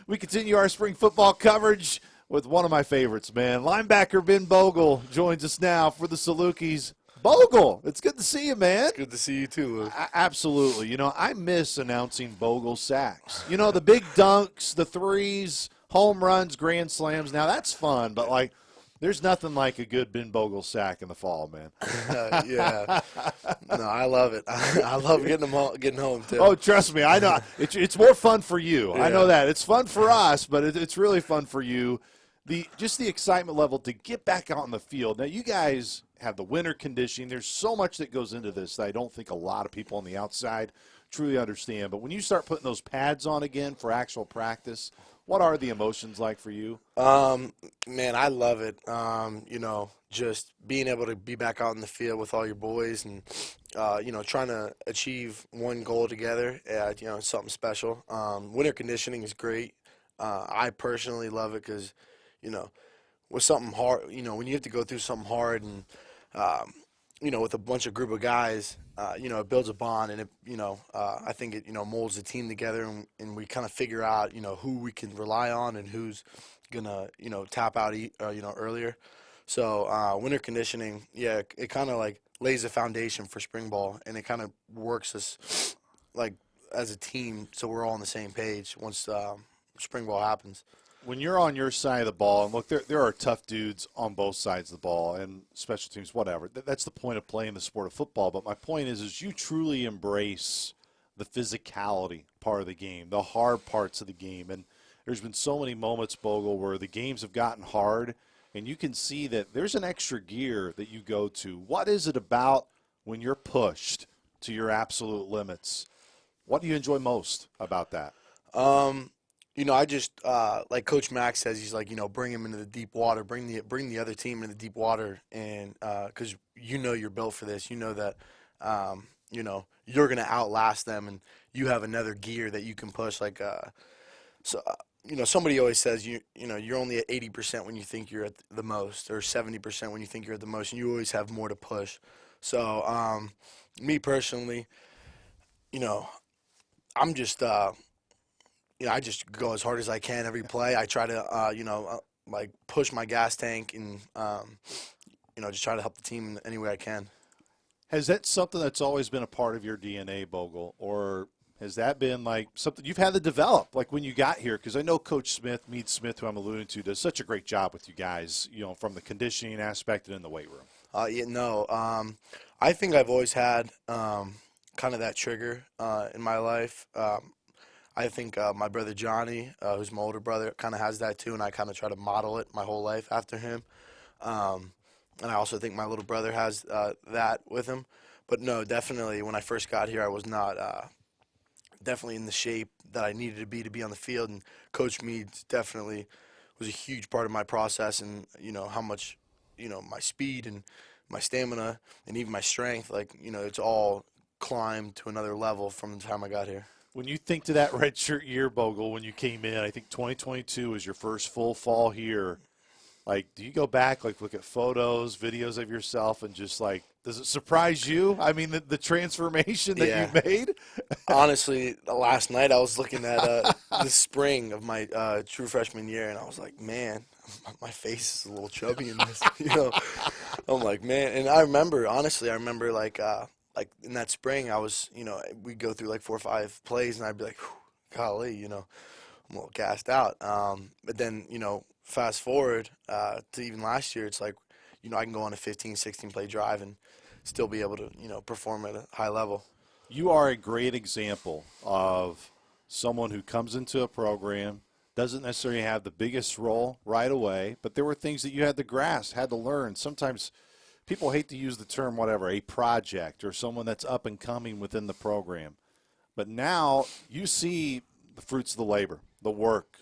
We continue our spring football coverage with one of my favorites, man. Linebacker Ben Bogle joins us now for the Salukis. Bogle, it's good to see you, man. It's good to see you too, Luke. Absolutely. You know, I miss announcing Bogle sacks. You know, the big dunks, the threes, home runs, grand slams. Now, that's fun, but, like, there's nothing like a good Ben Bogle sack in the fall, man. Yeah. No, I love it. I love getting home, too. Oh, trust me. I know. It's more fun for you. Yeah. I know that. It's fun for us, but it's really fun for you. Just the excitement level to get back out on the field. Now, you guys have the winter conditioning. There's so much that goes into this that I don't think a lot of people on the outside truly understand. But when you start putting those pads on again for actual practice, what are the emotions like for you? Man, I love it. You know, just being able to be back out in the field with all your boys and, you know, trying to achieve one goal together, you know, it's something special. Winter conditioning is great. I personally love it because, you know, with something hard, you know, when you have to go through something hard and, you know, with a bunch of group of guys, you know, it builds a bond and, it, you know, I think it, you know, molds the team together and we kind of figure out, you know, who we can rely on and who's going to, you know, tap out, you know, earlier. So winter conditioning, yeah, it kind of like lays a foundation for spring ball and it kind of works us like as a team so we're all on the same page once spring ball happens. When you're on your side of the ball, and look, there are tough dudes on both sides of the ball and special teams, whatever. That's the point of playing the sport of football. But my point is you truly embrace the physicality part of the game, the hard parts of the game. And there's been so many moments, Bogle, where the games have gotten hard, and you can see that there's an extra gear that you go to. What is it about when you're pushed to your absolute limits? What do you enjoy most about that? You know, I just like Coach Max says, he's like, you know, bring him into the deep water, bring the other team into the deep water, and because you know you're built for this, you know that, you know, you're gonna outlast them, and you have another gear that you can push. Like, so you know, somebody always says you know you're only at 80% when you think you're at the most, or 70% when you think you're at the most, and you always have more to push. So, me personally, you know, I'm just. You know, I just go as hard as I can every play. I try to, you know, like push my gas tank and, you know, just try to help the team in any way I can. Has that something that's always been a part of your DNA, Bogle, or has that been like something you've had to develop, like when you got here? Because I know Coach Smith, Meade Smith, who I'm alluding to, does such a great job with you guys, you know, from the conditioning aspect and in the weight room. Yeah, no, I think I've always had kind of that trigger in my life. I think my brother Johnny, who's my older brother, kind of has that too, and I kind of try to model it my whole life after him. And I also think my little brother has that with him. But no, definitely when I first got here, I was not definitely in the shape that I needed to be on the field. And Coach Meade definitely was a huge part of my process, and you know how much, you know, my speed and my stamina and even my strength, like, you know, it's all climbed to another level from the time I got here. When you think to that redshirt year, Bogle, when you came in, I think 2022 was your first full fall here. Like, do you go back, like, look at photos, videos of yourself, and just, like, does it surprise you? I mean, the transformation that you've made? Honestly, last night I was looking at the spring of my true freshman year, and I was like, man, my face is a little chubby in this. You know, I'm like, man. And I remember, honestly, like in that spring, I was, you know, we'd go through like 4 or 5 plays, and I'd be like, golly, you know, I'm a little gassed out. But then, you know, fast forward to even last year, it's like, you know, I can go on a 15, 16 play drive and still be able to, you know, perform at a high level. You are a great example of someone who comes into a program, doesn't necessarily have the biggest role right away, but there were things that you had to grasp, had to learn. Sometimes people hate to use the term whatever, a project or someone that's up and coming within the program. But now you see the fruits of the labor, the work.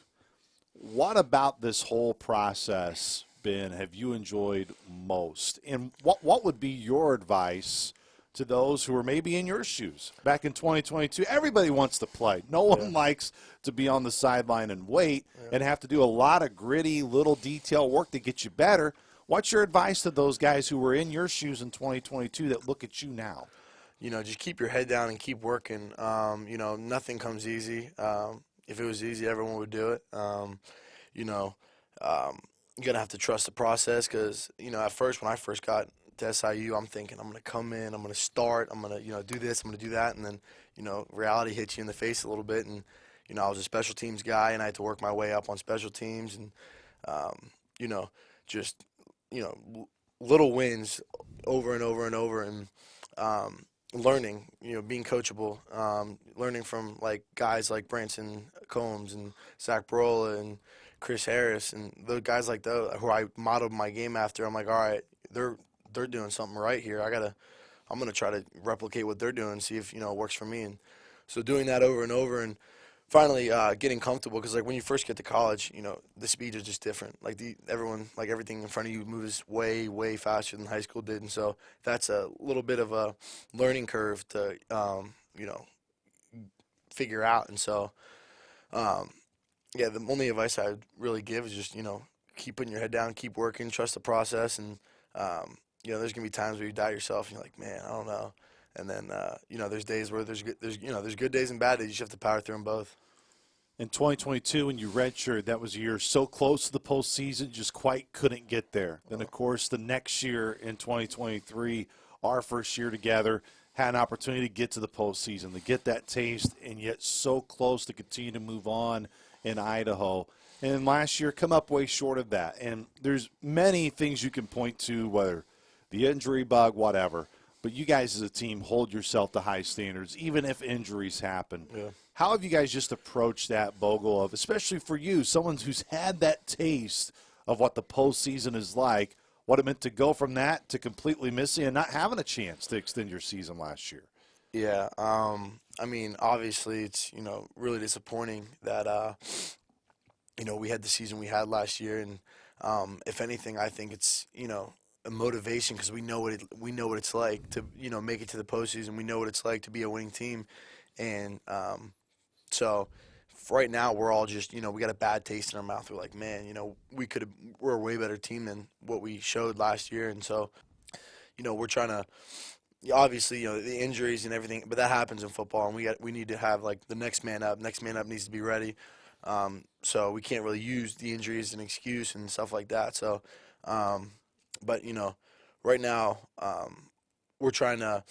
What about this whole process, Ben, have you enjoyed most? And what would be your advice to those who are maybe in your shoes back in 2022? Everybody wants to play. No one likes to be on the sideline and wait and have to do a lot of gritty, little detail work to get you better. What's your advice to those guys who were in your shoes in 2022 that look at you now? You know, just keep your head down and keep working. You know, nothing comes easy. if it was easy, everyone would do it. You know, you're gonna have to trust the process because at first when I first got to SIU, I'm thinking I'm gonna come in, I'm gonna start, I'm gonna do this, I'm gonna do that, and then reality hits you in the face a little bit, and I was a special teams guy, and I had to work my way up on special teams, and you know, just little wins over and over and over, and learning, being coachable, learning from like guys like Branson Combs and Zach Barola and Chris Harris and the guys like those who I modeled my game after. I'm like, all right, they're doing something right here. I'm gonna try to replicate what they're doing, see if it works for me. And so doing that over and over, and finally getting comfortable, because like when you first get to college, the speed is just different. Like everything in front of you moves way faster than high school did, and so that's a little bit of a learning curve to figure out. And so yeah, the only advice I would really give is just keep putting your head down, keep working, trust the process, and there's gonna be times where you doubt yourself, and you're like, man, I don't know. And then, there's days where there's good days and bad days. You just have to power through them both. In 2022, when you redshirted, that was a year so close to the postseason, just quite couldn't get there. Then, of course, the next year in 2023, our first year together, had an opportunity to get to the postseason, to get that taste, and yet so close to continue to move on in Idaho. And last year, come up way short of that. And there's many things you can point to, whether the injury bug, whatever. But you guys as a team hold yourself to high standards, even if injuries happen. Yeah. How have you guys just approached that, Bogle, of, especially for you, someone who's had that taste of what the postseason is like, what it meant to go from that to completely missing and not having a chance to extend your season last year? Yeah. I mean, obviously it's, really disappointing that, we had the season we had last year. And if anything, I think it's, a motivation, because we know what it's like to make it to the postseason. We know what it's like to be a winning team, and so right now we're all just we got a bad taste in our mouth. We're like, man, we're a way better team than what we showed last year, and so we're trying to, obviously the injuries and everything, but that happens in football, and we need to have like the next man up. Next man up needs to be ready, so we can't really use the injuries as an excuse and stuff like that. So. But right now we're trying to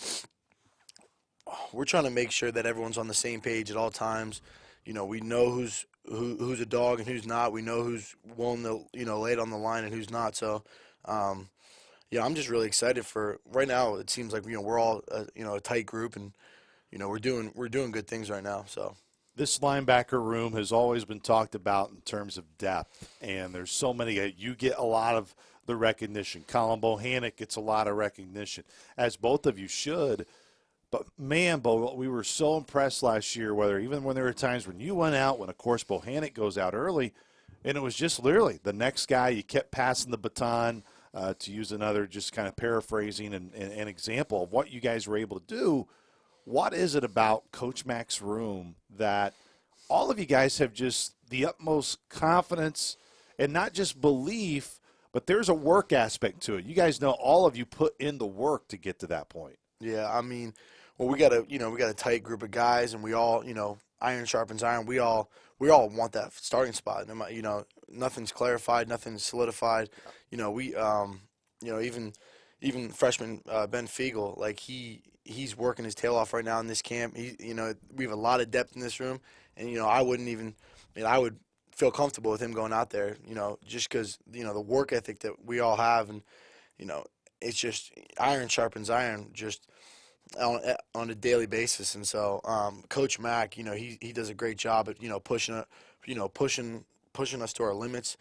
make sure that everyone's on the same page at all times. We know who's a dog and who's not. We know who's willing to lay it on the line and who's not. So I'm just really excited for right now. It seems like we're all a tight group, and we're doing good things right now. So. This linebacker room has always been talked about in terms of depth, and there's so many. You get a lot of the recognition. Colin Bohannon gets a lot of recognition, as both of you should. But, man, Bogle, we were so impressed last year, even when there were times when you went out, when, of course, Bohannon goes out early, and it was just literally the next guy. You kept passing the baton, to use another just kind of paraphrasing and an example of what you guys were able to do. What is it about Coach Mac's room that all of you guys have just the utmost confidence and not just belief, but there's a work aspect to it? You guys know all of you put in the work to get to that point. Yeah, I mean, well, we got a tight group of guys, and we all, iron sharpens iron. We all want that starting spot. Nothing's clarified, nothing's solidified. Even freshman Ben Fiegel, like he's working his tail off right now in this camp. We have a lot of depth in this room, and I would feel comfortable with him going out there, just because the work ethic that we all have, and it's just iron sharpens iron, just on a daily basis. And so Coach Mack, he does a great job at pushing us to our limits.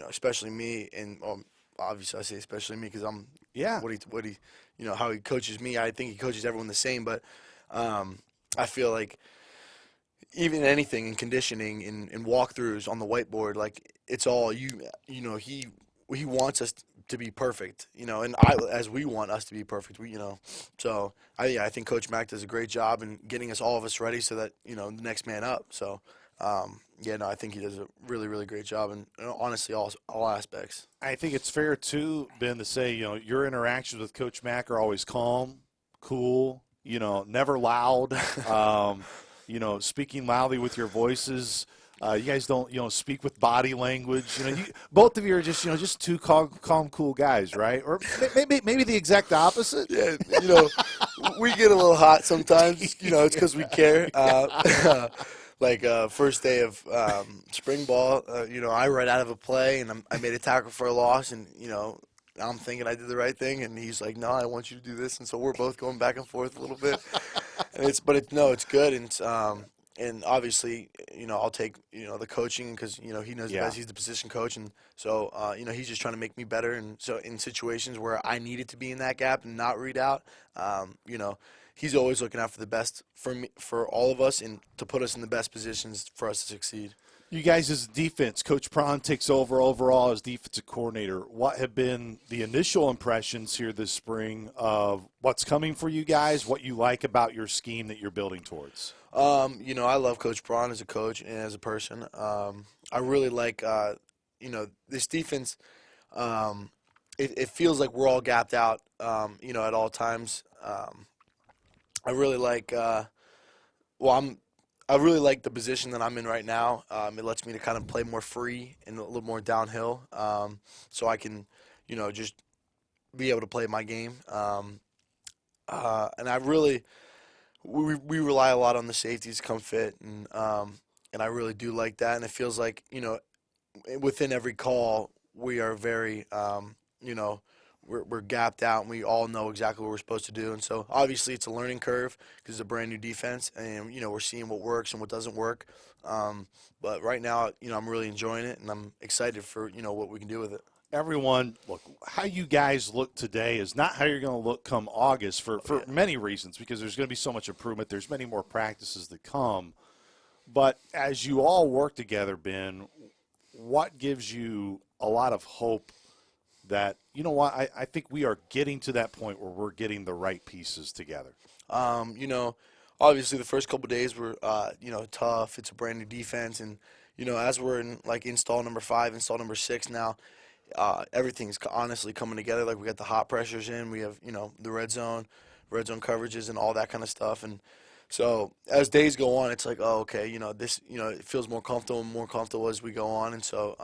Especially me, and obviously I say especially me because I'm what he how he coaches me. I think he coaches everyone the same, but I feel like even anything in conditioning in walkthroughs on the whiteboard, like it's all he wants us to be perfect, and as we want us to be perfect, so I think Coach Mack does a great job in getting all of us ready so that the next man up. So I think he does a really, really great job in honestly all aspects. I think it's fair too, Ben, to say your interactions with Coach Mack are always calm, cool, never loud. speaking loudly with your voices. You guys don't, speak with body language. Both of you are just two calm, cool guys, right? Or maybe the exact opposite. Yeah, we get a little hot sometimes. It's because we care. Like first day of spring ball, I run out of a play and I made a tackle for a loss, and I'm thinking I did the right thing, and he's like, "No, I want you to do this," and so we're both going back and forth a little bit. And it's good, and obviously, I'll take the coaching because he knows Yeah. best. He's the position coach, and so he's just trying to make me better. And so in situations where I needed to be in that gap and not read out, he's always looking out for the best for me, for all of us, and to put us in the best positions for us to succeed. You guys as defense, Coach Prawn takes over overall as defensive coordinator. What have been the initial impressions here this spring of what's coming for you guys, what you like about your scheme that you're building towards? I love Coach Prawn as a coach and as a person. I really like, this defense. It feels like we're all gapped out, at all times. I really like, I really like the position that I'm in right now. It lets me to kind of play more free and a little more downhill, so I can, just be able to play my game. And I really, we rely a lot on the safeties to come fit, and I really do like that. And it feels like within every call we are very, we're gapped out, and we all know exactly what we're supposed to do. And so obviously it's a learning curve because it's a brand new defense, and we're seeing what works and what doesn't work. But right now, I'm really enjoying it, and I'm excited for what we can do with it. Everyone, look, how you guys look today is not how you're going to look come August for many reasons, because there's going to be so much improvement. There's many more practices that come. But as you all work together, Ben, what gives you a lot of hope that, I think we are getting to that point where we're getting the right pieces together? Obviously the first couple of days were, tough. It's a brand new defense. And, as we're in, install number 5, install number 6 now, everything's honestly coming together. Like, we got the hot pressures in. We have, the red zone coverages and all that kind of stuff. And so as days go on, it's like, oh, okay, this, it feels more comfortable as we go on. And so,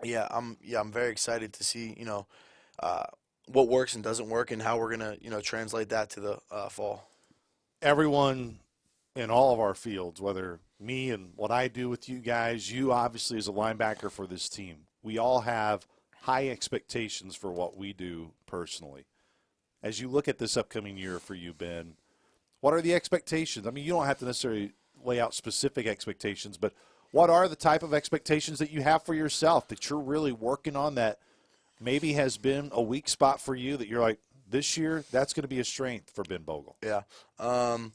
I'm very excited to see, what works and doesn't work, and how we're going to, translate that to the fall. Everyone in all of our fields, whether me and what I do with you guys, you obviously as a linebacker for this team, we all have high expectations for what we do personally. As you look at this upcoming year for you, Ben, what are the expectations? I mean, you don't have to necessarily lay out specific expectations, but what are the type of expectations that you have for yourself that you're really working on that maybe has been a weak spot for you that you're like, this year, that's going to be a strength for Ben Bogle? Yeah. I've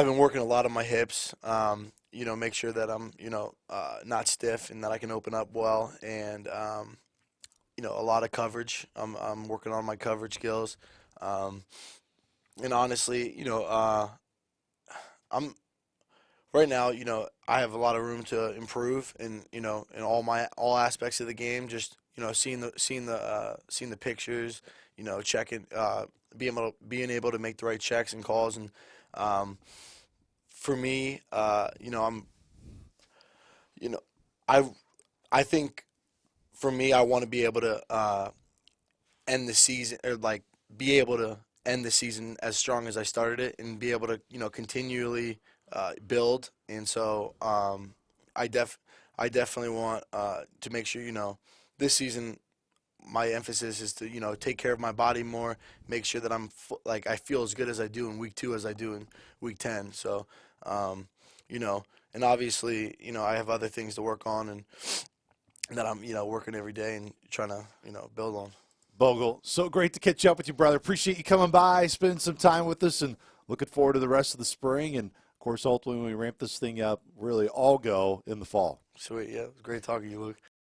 been working a lot on my hips, make sure that I'm, not stiff and that I can open up well. And, a lot of coverage. I'm working on my coverage skills. And honestly, I'm right now, I have a lot of room to improve in all aspects of the game. Just, seeing the pictures, checking, being able to make the right checks and calls. And, for me, I think for me, I want to be able to end the season, or be able to end the season as strong as I started it, and be able to continually build. And so I definitely want to make sure this season my emphasis is to take care of my body more, make sure that I feel as good as I do in week 2 as I do in week 10. So and obviously I have other things to work on, and that I'm working every day and trying to build on. Bogle, so great to catch up with you, brother. Appreciate you coming by, spending some time with us, and looking forward to the rest of the spring. And, of course, ultimately, when we ramp this thing up, really all go in the fall. Sweet, yeah. It was great talking to you, Luke.